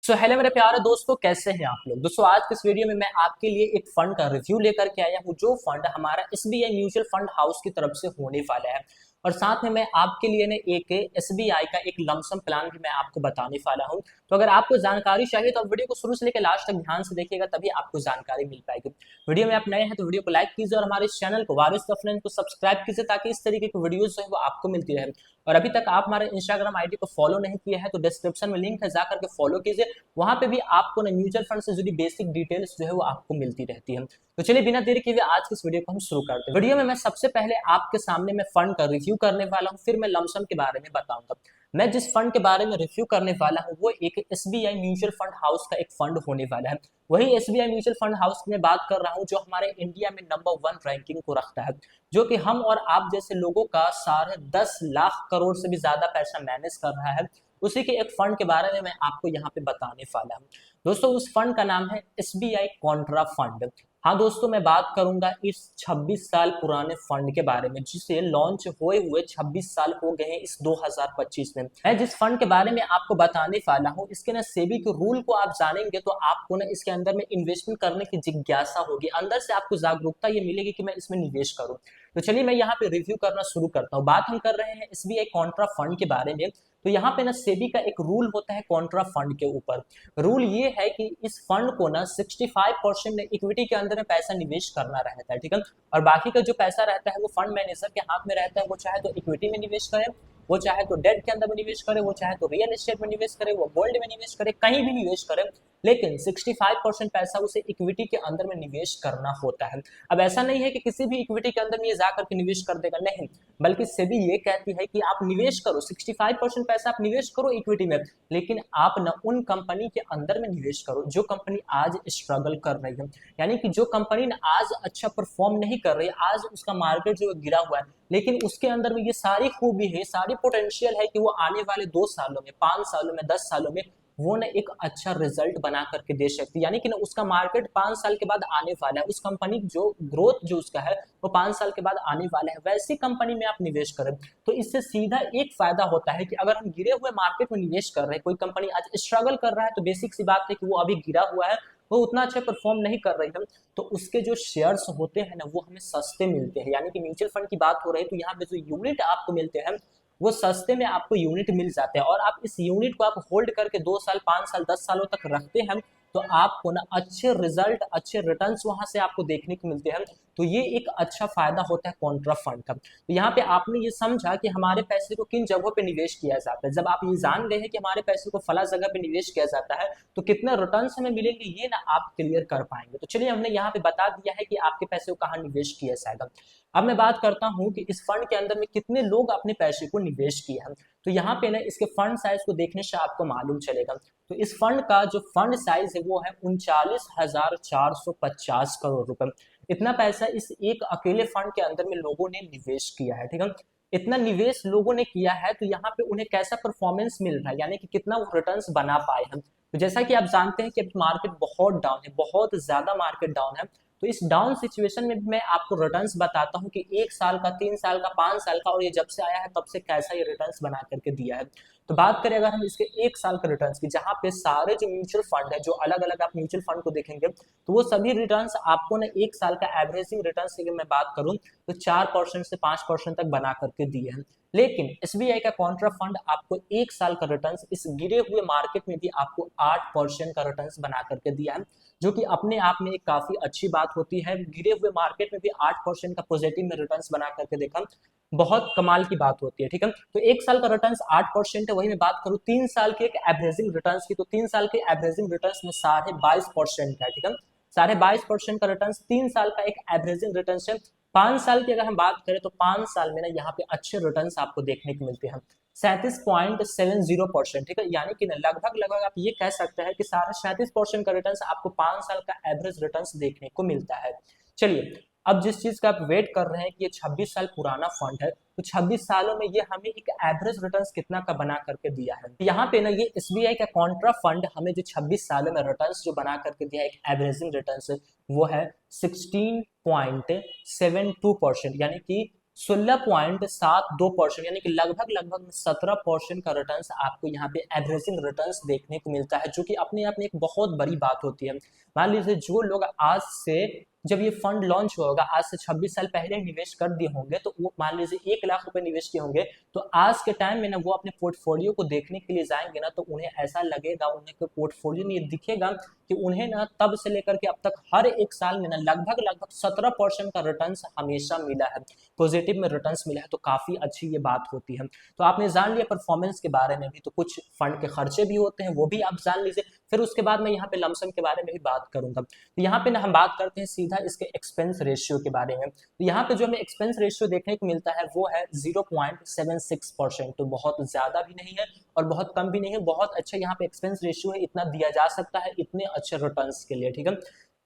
Hello मेरे प्यारे दोस्तों, कैसे हैं आप लोग। दोस्तों आज के इस वीडियो में मैं आपके लिए एक फंड का रिव्यू लेकर के आया हूं, जो फंड हमारा एसबीआई म्यूचुअल फंड हाउस की तरफ से होने वाला है। और साथ में मैं आपके लिए ने एक एसबीआई का एक लमसम प्लान भी मैं आपको बताने वाला हूं। तो अगर आपको जानकारी चाहिए तो आप वीडियो को शुरू से लेकर लास्ट तक ध्यान से देखिएगा, तभी आपको जानकारी मिल पाएगी। वीडियो में आप नए हैं तो वीडियो को लाइक कीजिए और हमारे इस चैनल को वारिस फ्रेंड को सब्सक्राइब कीजिए, ताकि इस तरीके की वीडियोस जो है वो आपको मिलती रहे। और अभी तक आप हमारे इंस्टाग्राम आईडी को फॉलो नहीं किया है तो डिस्क्रिप्शन में लिंक है, जाकर के फॉलो कीजिए। वहां पे भी आपको ना म्यूचुअल फंड से जुड़ी बेसिक डिटेल्स जो है वो आपको मिलती रहती है। तो चलिए बिना देरी किए आज की इस वीडियो को हम शुरू करते हैं। वीडियो में मैं सबसे पहले आपके सामने मैं फंड का रिव्यू करने वाला हूं, फिर मैं लमसम के बारे में बताऊंगा। मैं जिस फंड के बारे में रिव्यू करने वाला हूं वो एक एसबीआई म्यूचुअल फंड हाउस का एक फंड होने वाला है। वही एसबीआई म्यूचुअल फंड हाउस की मैं बात कर रहा हूं जो हमारे इंडिया में नंबर 1 रैंकिंग को रखता है, जो कि हम और आप जैसे लोगों का 10.5 लाख करोड़ से भी ज्यादा पैसा मैनेज कर रहा है। उसी के एक फंड के बारे में मैं आपको यहाँ पे बताने वाला हूँ। दोस्तों उस फंड का नाम है एसबीआई कॉन्ट्रा फंड। हाँ दोस्तों, मैं बात करूंगा इस 26 साल पुराने फंड के बारे में, जिसे लॉन्च हुए 26 साल हो गए हैं इस 2025 में। मैं जिस फंड के बारे में आपको बताने वाला हूँ, इसके ना सेबी के रूल को आप जानेंगे तो आपको ना इसके अंदर में इन्वेस्टमेंट करने की जिज्ञासा होगी, अंदर से आपको जागरूकता ये मिलेगी कि मैं इसमें निवेश करूँ। तो चलिए मैं यहाँ पे रिव्यू करना शुरू करता हूँ। बात हम कर रहे हैं एसबीआई कॉन्ट्रा फंड के बारे में। तो यहाँ पे ना सेबी का एक रूल होता है कॉन्ट्रा फंड के ऊपर। रूल ये है कि इस फंड को ना 65% इक्विटी के अंदर में पैसा निवेश करना रहता है, ठीक है। और बाकी का जो पैसा रहता है वो फंड मैनेजर के हाथ में रहता है। वो चाहे तो इक्विटी में निवेश करे, वो चाहे तो डेट के अंदर में निवेश करे, वो चाहे तो रियल एस्टेट में निवेश करे, वो गोल्ड में निवेश करे, कहीं भी निवेश करे, लेकिन 65% पैसा उसे इक्विटी के अंदर में निवेश करना होता है। अब ऐसा नहीं है कि किसी भी इक्विटी के अंदर में ये जाकर के निवेश कर देगा, नहीं, बल्कि सेबी ये कहती है कि आप निवेश करो, 65% पैसा आप निवेश करो इक्विटी में, लेकिन आप न उन कंपनी के अंदर में निवेश करो जो कंपनी आज स्ट्रगल कर रही है। यानी कि जो कंपनी ने आज अच्छा परफॉर्म नहीं कर रही है, आज उसका मार्केट जो गिरा हुआ है, लेकिन उसके अंदर में ये सारी खूबी है, सारी पोटेंशियल है कि वो आने वाले 2 सालों में, 5 सालों में, 10 सालों में वो ना एक अच्छा रिजल्ट बना करके दे सकती है। यानी कि ना उसका मार्केट 5 साल के बाद आने वाला है, उस कंपनी जो ग्रोथ जो उसका है वो 5 साल के बाद आने वाला है, वैसी कंपनी में आप निवेश करें। तो इससे सीधा एक फायदा होता है कि अगर हम गिरे हुए मार्केट में निवेश कर रहे हैं, कोई कंपनी आज स्ट्रगल कर रहा है, तो बेसिक सी बात है कि वो अभी गिरा हुआ है, वो उतना अच्छा परफॉर्म नहीं कर रही है, तो उसके जो शेयर्स होते हैं ना वो हमें सस्ते मिलते हैं। यानी कि म्यूचुअल फंड की बात हो रही है तो यहाँ पे जो यूनिट आपको मिलते हैं वो सस्ते में आपको यूनिट मिल जाते हैं, और आप इस यूनिट को आप होल्ड करके 2 साल, 5 साल, 10 सालों तक रखते हैं तो आपको ना अच्छे रिजल्ट, अच्छे रिटर्न्स वहां से आपको देखने को मिलते हैं। तो ये एक अच्छा फायदा होता है कॉन्ट्रा फंड का। तो यहाँ पे आपने ये समझा कि हमारे पैसे को किन जगहों पे निवेश किया जाता है। जब आप ये जान गए हैं कि हमारे पैसे को फला जगह पे निवेश किया जाता है तो कितने रिटर्न्स हमें मिलेंगे ये ना आप क्लियर कर पाएंगे। तो चलिए हमने यहाँ पे बता दिया है कि आपके पैसे को कहाँ निवेश किया जाएगा। अब मैं बात करता हूँ कि इस फंड के अंदर में कितने लोग अपने पैसे को निवेश किए हैं। तो यहाँ पे ना इसके फंड साइज को देखने से आपको मालूम चलेगा। तो इस फंड का जो फंड साइज है वो है 39,450 करोड़ रुपए। इतना पैसा इस एक अकेले फंड के अंदर में लोगों ने निवेश किया है, ठीक है। इतना निवेश लोगों ने किया है तो यहाँ पे उन्हें कैसा परफॉर्मेंस मिल रहा है, यानी कि कितना वो रिटर्न्स बना पाए हैं। तो जैसा कि आप जानते हैं कि अभी मार्केट बहुत डाउन है, बहुत ज्यादा मार्केट डाउन है। तो इस डाउन सिचुएशन में भी मैं आपको रिटर्न्स बताता हूँ कि 1 साल का, 3 साल का, 5 साल का, और ये जब से आया है तब से कैसा ये रिटर्न्स बना करके दिया है। तो बात करें अगर हम इसके 1 साल का रिटर्न्स की, जहां पे सारे जो म्यूचुअल फंड है, जो अलग अलग आप म्यूचुअल फंड को देखेंगे तो वो सभी रिटर्न्स आपको ना 1 साल का एवरेजिंग रिटर्न्स की मैं बात करूं तो 4% से 5% तक बना करके दिए हैं। लेकिन एसबीआई का कॉन्ट्रा फंड आपको 1 साल का रिटर्न्स इस गिरे हुए मार्केट में भी आपको 8% का रिटर्न्स बना करके दिया है, जो कि अपने आप में एक काफी अच्छी बात होती है। गिरे हुए मार्केट में भी 8% का पॉजिटिव में रिटर्न्स बना करके देखा, बहुत कमाल की बात होती है, ठीक है। तो 1 साल का रिटर्न्स 8% है। वही मैं बात करूं 3 साल के एक एवरेजिंग रिटर्न्स की, तो 3 साल के एवरेजिंग रिटर्न्स में 22.5% है, ठीक है। 22.5% का रिटर्न्स 3 साल का एक एवरेजिंग रिटर्न है। 5 साल की अगर हम बात करें तो 5 साल में ना यहाँ पे अच्छे रिटर्न्स आपको देखने को मिलते हैं, 37.70%, ठीक है। यानी कि लगभग लगभग आप ये कह सकते हैं कि 37% का रिटर्न्स आपको 5 साल का एवरेज रिटर्न्स देखने को मिलता है। चलिए, अब जिस चीज का आप वेट कर रहे हैं कि ये 26 साल पुराना फंड है, तो 26 सालों में ये हमें एक एवरेज रिटर्न्स कितना का बना करके दिया है। यहाँ पे ना ये एसबीआई का कॉन्ट्रा फंड हमें जो 26 सालों में रिटर्न्स जो बना करके दिया है, एक एवरेजिंग रिटर्न्स, वो है 16.72%, यानी कि 16.72% यानी कि लगभग लगभग 17% का रिटर्न्स आपको यहाँ पे एवरेजिंग रिटर्न्स देखने को मिलता है, जो कि अपने आप में एक बहुत बड़ी बात होती है। मान लीजिए जो लोग आज से, जब ये फंड लॉन्च हुआ होगा, आज से 26 साल पहले निवेश कर दिए होंगे, तो वो मान लीजिए 1 लाख रुपए निवेश किए होंगे, तो आज के टाइम में ना वो अपने पोर्टफोलियो को देखने के लिए जाएंगे ना, तो उन्हें ऐसा लगेगा, उन्हें पोर्टफोलियो में ये दिखेगा कि उन्हें ना तब से लेकर के अब तक हर एक साल में ना लगभग लगभग 17% का रिटर्न हमेशा मिला है, पॉजिटिव में रिटर्न्स मिला है। तो काफी अच्छी ये बात होती है। तो आपने जान लिया परफॉर्मेंस के बारे में भी, तो कुछ फंड के खर्चे भी होते हैं वो भी आप जान लीजिए। फिर उसके बाद मैं यहाँ पे लमसम के बारे में भी बात करूंगा। तो यहाँ पे ना हम बात करते हैं सीधा इसके एक्सपेंस रेशियो के बारे में। तो यहाँ पे जो हमें एक्सपेंस रेशियो देखने को मिलता है वो है 0.76%। तो बहुत ज्यादा भी नहीं है और बहुत कम भी नहीं है, बहुत अच्छा यहाँ पे एक्सपेंस रेशियो है, इतना दिया जा सकता है इतने अच्छे रिटर्न्स के लिए, ठीक है।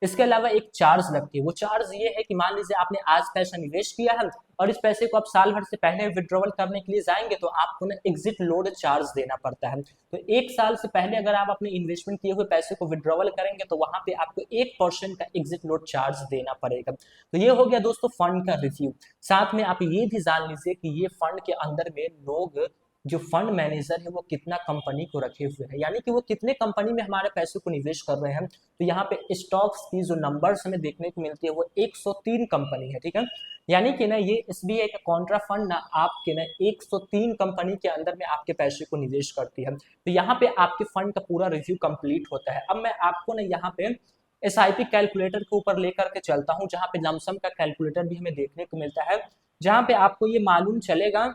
इसके अलावा एक चार्ज लगती है, वो चार्ज ये है कि मान लीजिए आपने आज पैसा निवेश किया है और इस पैसे को आप साल भर से पहले विड्रॉवल करने के लिए जाएंगे, तो आपको ना एग्जिट लोड चार्ज देना पड़ता है। तो 1 साल से पहले अगर आप अपने इन्वेस्टमेंट किए हुए पैसे को विड्रॉवल करेंगे, तो वहां पे आपको 1% का एग्जिट लोड चार्ज देना पड़ेगा। तो ये हो गया दोस्तों फंड का रिव्यू। साथ में आप ये भी जान लीजिए कि ये फंड के अंदर में लोग, जो फंड मैनेजर है, वो कितना कंपनी को रखे हुए हैं, यानी कि वो कितने कंपनी में हमारे पैसे को निवेश कर रहे हैं। तो यहाँ पे स्टॉक्स की जो नंबर्स हमें देखने को मिलती है वो 103 कंपनी है, ठीक है। यानी कि ना ये एसबीआई का कॉन्ट्रा फंड ना आपके ना 103 कंपनी के अंदर में आपके पैसे को निवेश करती है। तो यहाँ पे आपके फंड का पूरा रिव्यू कंप्लीट होता है। अब मैं आपको ना यहाँ पे एसआईपी कैलकुलेटर के ऊपर लेकर के चलता हूँ, जहाँ पे लमसम का कैलकुलेटर भी हमें देखने को मिलता है, जहाँ पे आपको ये मालूम चलेगा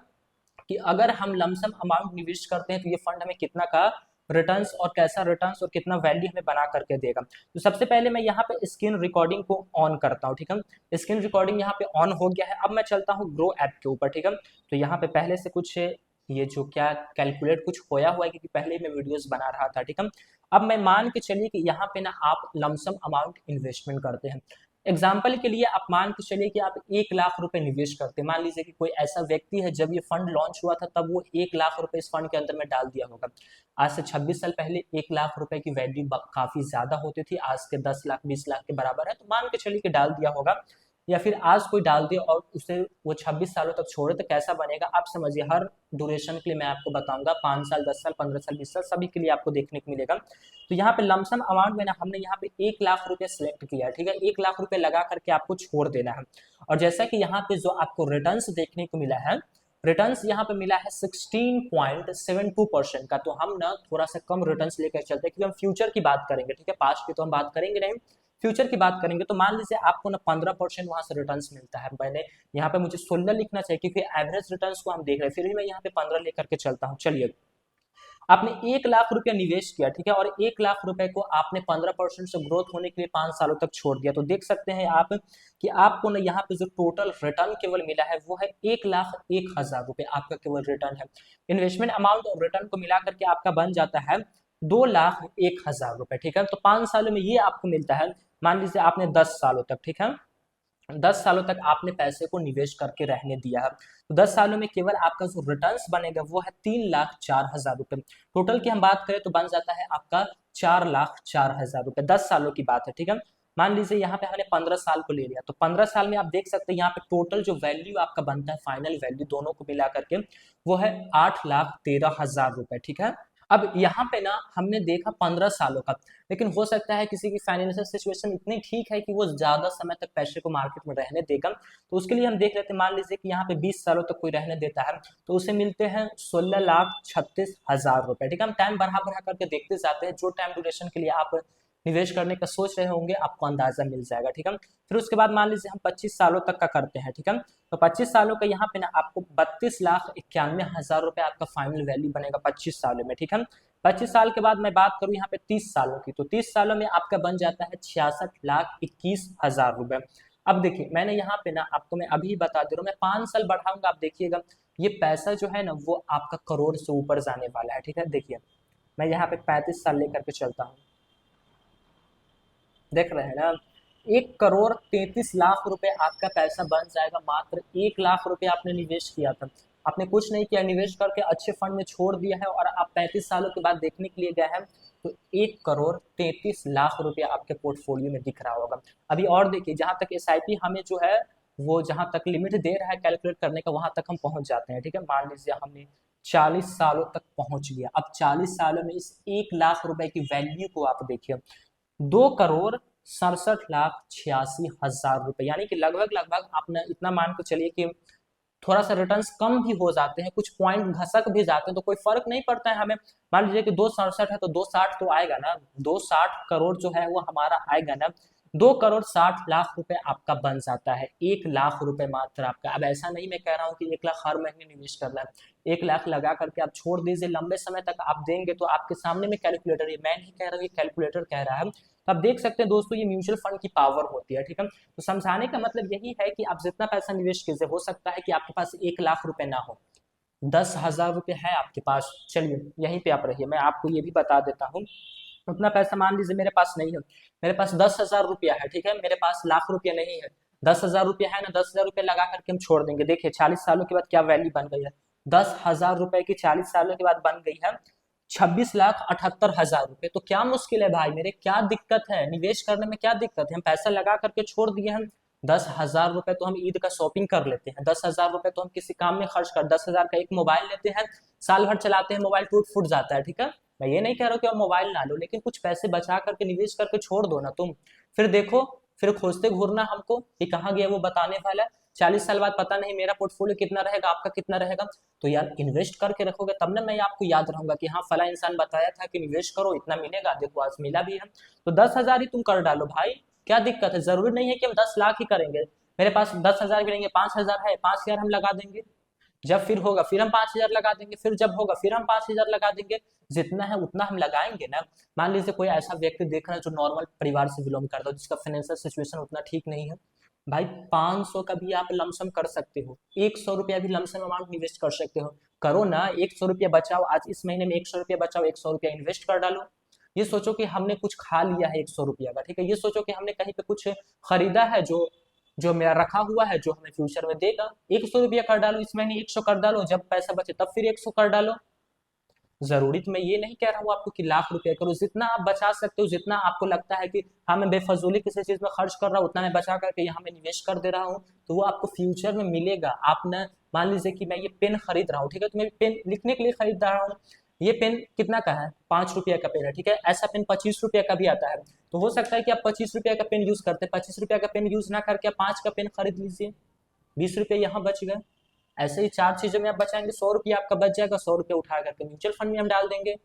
कि अगर हम लमसम अमाउंट निवेश करते हैं तो ये फंड हमें कितना का रिटर्न्स और कैसा रिटर्न्स और कितना वैल्यू हमें बना करके देगा। तो सबसे पहले मैं यहाँ पे स्क्रीन रिकॉर्डिंग को ऑन करता हूँ, ठीक है। स्क्रीन रिकॉर्डिंग यहाँ पे ऑन हो गया है। अब मैं चलता हूँ ग्रो ऐप के ऊपर, ठीक है। तो यहाँ पे पहले से कुछ ये जो क्या कैलकुलेट कुछ खोया हुआ है, क्योंकि पहले मैं वीडियोस बना रहा था, ठीक है। अब मैं मान के चलिए कि यहाँ पे ना आप लमसम अमाउंट इन्वेस्टमेंट करते हैं। एग्जाम्पल के लिए आप मान के चलिए कि आप 1 लाख रुपए निवेश करते हैं। मान लीजिए कि कोई ऐसा व्यक्ति है, जब ये फंड लॉन्च हुआ था तब वो 1 लाख रुपए इस फंड के अंदर में डाल दिया होगा। आज से 26 साल पहले 1 लाख रुपए की वैल्यू काफी ज्यादा होती थी, आज के 10 लाख 20 लाख के बराबर है। तो मान के चलिए कि डाल दिया होगा, या फिर आज कोई डाल दे और उसे वो 26 सालों तक छोड़े, तो कैसा बनेगा आप समझिए। हर ड्यूरेशन के लिए मैं आपको बताऊंगा, 5 साल 10 साल 15 साल 20 साल सभी के लिए आपको देखने को मिलेगा। तो यहाँ पे लमसम अमाउंट में ना हमने यहाँ पे 1 लाख रुपए सिलेक्ट किया है, ठीक है। 1 लाख रुपए लगा करके आपको छोड़ देना है। और जैसा कि यहाँ पे जो आपको रिटर्न्स देखने को मिला है, रिटर्न्स यहाँ पे मिला है 16.72% का। तो हम ना थोड़ा सा कम रिटर्न्स लेकर चलते हैं, क्योंकि हम फ्यूचर की बात करेंगे, ठीक है। पास्ट की तो हम बात करेंगे नहीं, फ्यूचर की बात करेंगे। तो मान लीजिए आपको ना 15% वहां से रिटर्न्स मिलता है। मैंने यहाँ पे मुझे 16 लिखना चाहिए, क्योंकि एवरेज रिटर्न्स को हम देख रहे हैं, फिर भी मैं यहाँ पे 15 लेकर के चलता हूँ। चलिए, आपने 1 लाख रुपया निवेश किया, ठीक है, और 1 लाख रुपए को आपने 15% से ग्रोथ होने के लिए 5 सालों तक छोड़ दिया। तो देख सकते हैं आप कि आपको ना यहाँ पे जो टोटल रिटर्न केवल मिला है वो है 1,01,000 रुपए आपका केवल रिटर्न है। इन्वेस्टमेंट अमाउंट और रिटर्न को मिला करके आपका बन जाता है 2,01,000 रुपए, ठीक है। तो 5 सालों में ये आपको मिलता है। मान लीजिए आपने 10 सालों तक, ठीक है, 10 सालों तक आपने पैसे को निवेश करके रहने दिया है। तो 10 सालों में केवल आपका जो रिटर्न्स बनेगा वो है 3,04,000 रुपए। टोटल की हम बात करें तो बन जाता है आपका 4,04,000 रुपए। 10 सालों की बात है, ठीक है। मान लीजिए यहाँ पे हमने 15 साल को ले लिया, तो 15 साल में आप देख सकते हैं यहाँ पे टोटल जो वैल्यू आपका बनता है, फाइनल वैल्यू दोनों को मिला करके, वो है 8,13,000 रुपए, ठीक है। अब यहाँ पे ना हमने देखा 15 सालों का, लेकिन हो सकता है किसी की फाइनेंशियल सिचुएशन इतनी ठीक है कि वो ज्यादा समय तक पैसे को मार्केट में रहने देगा। तो उसके लिए हम देख लेते हैं, मान लीजिए कि यहाँ पे 20 सालों तक कोई रहने देता है, तो उसे मिलते हैं 16,36,000 रुपए, ठीक है। हम टाइम बढ़ा बढ़ा करके देखते जाते हैं, जो टाइम ड्यूरेशन के लिए आप निवेश करने का सोच रहे होंगे आपको अंदाजा मिल जाएगा, ठीक है। फिर उसके बाद मान लीजिए हम 25 सालों तक का करते हैं, ठीक है। तो 25 सालों का यहाँ पे ना आपको 32,91,000 रुपए आपका फाइनल वैल्यू बनेगा 25 सालों में, ठीक है। 25 साल के बाद मैं बात करूं यहाँ पे 30 सालों की, तो 30 सालों में आपका बन जाता है 66,21,000 रुपए। अब देखिए, मैंने यहाँ पे ना आपको मैं अभी बता दे रहा हूँ, मैं 5 साल बढ़ाऊंगा, आप देखिएगा ये पैसा जो है ना वो आपका करोड़ से ऊपर जाने वाला है, ठीक है। देखिए, मैं यहाँ पे 35 साल लेकर के चलता हूँ, देख रहे हैं ना, 1,33,00,000 रुपए आपका पैसा बन जाएगा। मात्र 1 लाख रुपए आपने निवेश किया था, आपने कुछ नहीं किया, निवेश करके अच्छे फंड में छोड़ दिया है, और आप 35 सालों के बाद देखने के लिए गए हैं तो 1,33,00,000 रुपया आपके पोर्टफोलियो में दिख रहा होगा। अभी और देखिए, जहां तक एसआईपी हमें जो है वो जहाँ तक लिमिट दे रहा है कैलकुलेट करने का वहां तक हम पहुंच जाते हैं। ठीक है, मान लीजिए हमने 40 सालों तक पहुंच गया। अब 40 सालों में इस 1 लाख रुपए की वैल्यू को आप देखिए, 2,67,86,000 रुपए, यानी कि लगभग लगभग आपने इतना मान के चलिए कि थोड़ा सा रिटर्न्स कम भी हो जाते हैं, कुछ पॉइंट घसक भी जाते हैं, तो कोई फर्क नहीं पड़ता है हमें। मान लीजिए कि 267 है तो 260 तो आएगा ना, 260 करोड़ जो है वो हमारा आएगा ना। 2,60,00,000 रुपए आपका बन जाता है, 1 लाख रुपए मात्र आपका। अब ऐसा नहीं मैं कह रहा हूँ कि 1 लाख हर महीने निवेश करना है, 1 लाख लगा करके आप छोड़ दीजिए, लंबे समय तक आप देंगे तो आपके सामने में कैलकुलेटर है, मैं नहीं कह रहा हूँ, ये कैलकुलेटर कह रहा है। तो आप देख सकते हैं दोस्तों, ये म्यूचुअल फंड की पावर होती है। ठीक है, तो समझाने का मतलब यही है कि आप जितना पैसा निवेश कीजिए, हो सकता है कि आपके पास 1 लाख रुपए ना हो, 10,000 रुपये है आपके पास, चलिए यहीं पे आप रहिए, मैं आपको ये भी बता देता हूँ। उतना पैसा मान लीजिए मेरे पास नहीं है, मेरे पास 10,000 रुपया है। ठीक है, मेरे पास लाख रुपया नहीं है, 10,000 रुपया है ना, 10,000 रुपया लगा करके हम छोड़ देंगे। देखिए 40 सालों के बाद क्या वैल्यू बन गई है, 10,000 रुपए की 40 सालों के बाद बन गई है 26,78,000 रुपए। तो क्या मुश्किल है भाई मेरे, क्या दिक्कत है निवेश करने में, क्या दिक्कत है? हम पैसा लगा करके छोड़ दिए हम, 10,000 रुपए तो हम ईद का शॉपिंग कर लेते हैं, 10,000 रुपए तो हम किसी काम में खर्च कर, 10,000 का एक मोबाइल लेते हैं, साल भर चलाते हैं, मोबाइल टूट फूट जाता है। ठीक है, मैं ये नहीं कह रहा हूँ कि आप मोबाइल ना लो, लेकिन कुछ पैसे बचा करके निवेश करके छोड़ दो ना तुम। फिर देखो, फिर खोजते घूरना हमको कि कहाँ गया वो बताने वाला है। 40 साल बाद पता नहीं मेरा पोर्टफोलियो कितना रहेगा, आपका कितना रहेगा। तो यार इन्वेस्ट करके रखोगे तब ना मैं आपको याद रहूंगा कि हाँ फला इंसान बताया था कि निवेश करो इतना मिलेगा, देखो आज मिला भी है। तो 10,000 ही तुम कर डालो भाई, क्या दिक्कत है? जरूरी नहीं है कि हम 10 लाख ही करेंगे, मेरे पास 10,000 भी नहीं है, 5,000 है, 5,000 हम लगा देंगे, जब फिर होगा फिर हम 5,000 लगा देंगे, फिर जब होगा फिर हम 5,000 लगा देंगे, जितना है उतना हम लगाएंगे ना। मान लीजिए कोई ऐसा व्यक्ति देख रहा है जो नॉर्मल परिवार से बिलोंग करता है, जिसका फाइनेंशियल सिचुएशन उतना ठीक नहीं है, भाई 500 का भी आप लमसम कर सकते हो, 100 रुपया भी लमसम अमाउंट निवेस्ट कर सकते हो, करो ना, 100 रुपया बचाओ, आज इस महीने में 100 रुपया बचाओ, 100 रुपया इन्वेस्ट कर डालो। ये सोचो कि हमने कुछ खा लिया है 100 रुपया का, ठीक है, ये सोचो कि हमने कहीं पे कुछ खरीदा है जो जो मेरा रखा हुआ है, जो हमें फ्यूचर में देगा। 100 रुपया कर डालो, इस महीने 100 कर डालो, जब पैसा बचे तब फिर 100 कर डालो। जरूरी तो मैं ये नहीं कह रहा हूँ आपको कि लाख रुपया करो, जितना आप बचा सकते हो, जितना आपको लगता है कि हाँ मैं बेफजूली किसी चीज में खर्च कर रहा हूँ, उतना मैं बचा करके यहाँ में निवेश कर दे रहा हूँ, तो वो आपको फ्यूचर में मिलेगा। आप न मान लीजिए कि मैं ये पेन खरीद रहा हूँ, ठीक है, तो मैं पेन लिखने के लिए खरीद रहा हूँ, ये पेन कितना का है, 5 रुपया का पेन है, ठीक है, ऐसा पेन 25 रुपया का भी आता है। तो हो सकता है कि आप 25 रुपया का पेन यूज करते हैं, 25 रुपया का पेन यूज ना करके आप 5 का पेन खरीद लीजिए, 20 रुपये यहाँ बच गए। ऐसे ही 4 चीजों में आप बचाएंगे, 100 रुपया आपका बच जाएगा, 100 रुपया उठा करके म्यूचुअल फंड में हम डाल देंगे,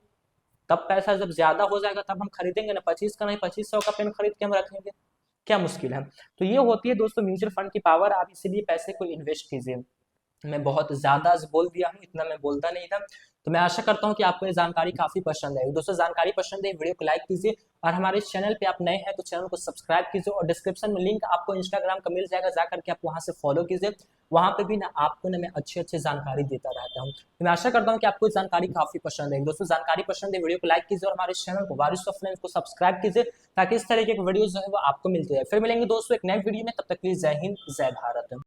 तब पैसा जब ज्यादा हो जाएगा तब हम खरीदेंगे ना, 25 का नहीं 2500 का पेन खरीद के हम रखेंगे, क्या मुश्किल है? तो ये होती है दोस्तों म्यूचुअल फंड की पावर, आप इसीलिए पैसे को इन्वेस्ट कीजिए। मैं बहुत ज्यादा बोल दिया हूँ, इतना मैं बोलता नहीं था। तो मैं आशा करता हूँ कि आपको ये जानकारी काफी पसंद आई। दोस्तों जानकारी पसंद है वीडियो को लाइक कीजिए, और हमारे चैनल पे आप नए हैं तो चैनल को सब्सक्राइब कीजिए, और डिस्क्रिप्शन में लिंक आपको इंस्टाग्राम का मिल जाएगा, जाकर के आप वहां से फॉलो कीजिए, वहां पे भी ना आपको ना मैं अच्छी अच्छी जानकारी देता रहता हूँ। तो मैं आशा करता हूँ कि आपको जानकारी काफी पसंद है। दोस्तों जानकारी पसंद है वीडियो को लाइक कीजिए, और हमारे चैनल को वारिस ऑफ फ्रेंड्स को सब्सक्राइब कीजिए, ताकि इस तरीके की वीडियो जो है वो आपको मिलती है। फिर मिलेंगे दोस्तों एक नए वीडियो में, तब तक के लिए जय हिंद जय भारत।